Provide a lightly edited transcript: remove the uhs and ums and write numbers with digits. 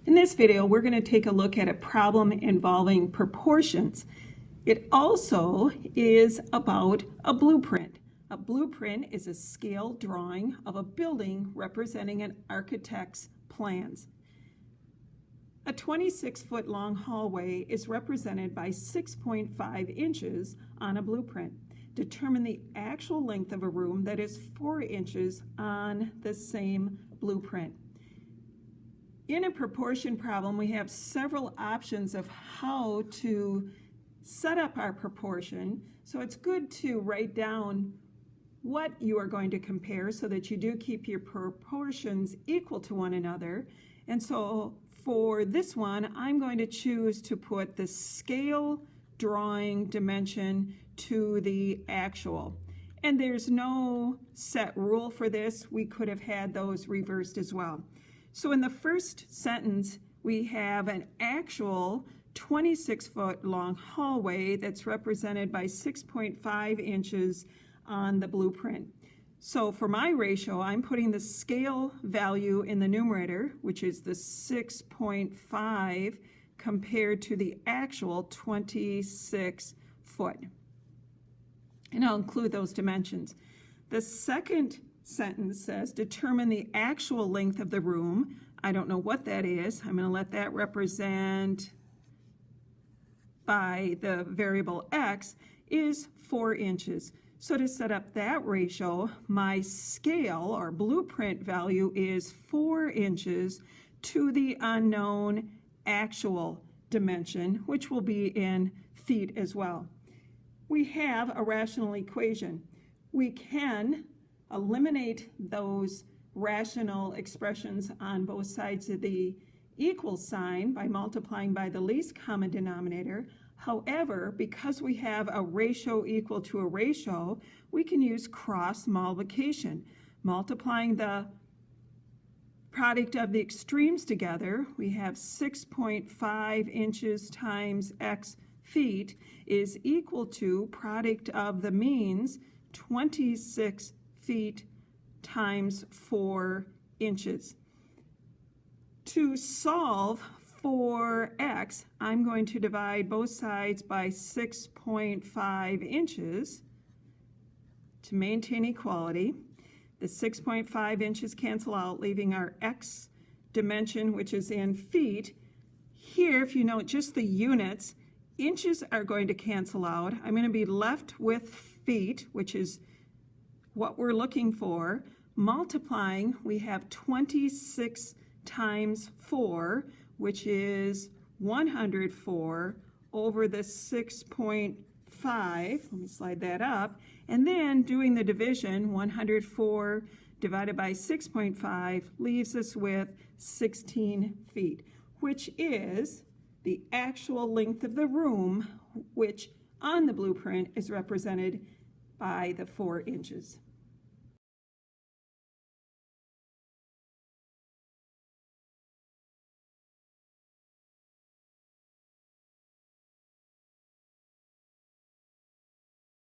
In this video, we're going to take a look at a problem involving proportions. It also is about a blueprint. A blueprint is a scale drawing of a building representing an architect's plans. A 26-foot long hallway is represented by 6.5 inches on a blueprint. Determine the actual length of a room that is 4 inches on the same blueprint. In a proportion problem, we have several options of how to set up our proportion. So it's good to write down what you are going to compare so that you do keep your proportions equal to one another. And so for this one, I'm going to choose to put the scale drawing dimension to the actual. And there's no set rule for this. We could have had those reversed as well. So in the first sentence, we have an actual 26-foot long hallway that's represented by 6.5 inches on the blueprint. So for my ratio, I'm putting the scale value in the numerator, which is the 6.5 compared to the actual 26 foot. And I'll include those dimensions. The second sentence says, determine the actual length of the room. I don't know what that is. I'm going to let that represent by the variable x is 4 inches. So to set up that ratio, my scale or blueprint value is 4 inches to the unknown actual dimension, which will be in feet as well. We have a rational equation. We can eliminate those rational expressions on both sides of the equal sign by multiplying by the least common denominator. However, because we have a ratio equal to a ratio, we can use cross multiplication. Multiplying the product of the extremes together, we have 6.5 inches times x feet is equal to product of the means 26 feet times 4 inches. To solve for x, I'm going to divide both sides by 6.5 inches to maintain equality. The 6.5 inches cancel out, leaving our x dimension, which is in feet. Here, if you note just the units, inches are going to cancel out. I'm going to be left with feet, which is what we're looking for. Multiplying, we have 26 times 4, which is 104 over the 6.5. Let me slide that up. And then doing the division, 104 divided by 6.5 leaves us with 16 feet, which is the actual length of the room, which on the blueprint is represented by the 4 inches.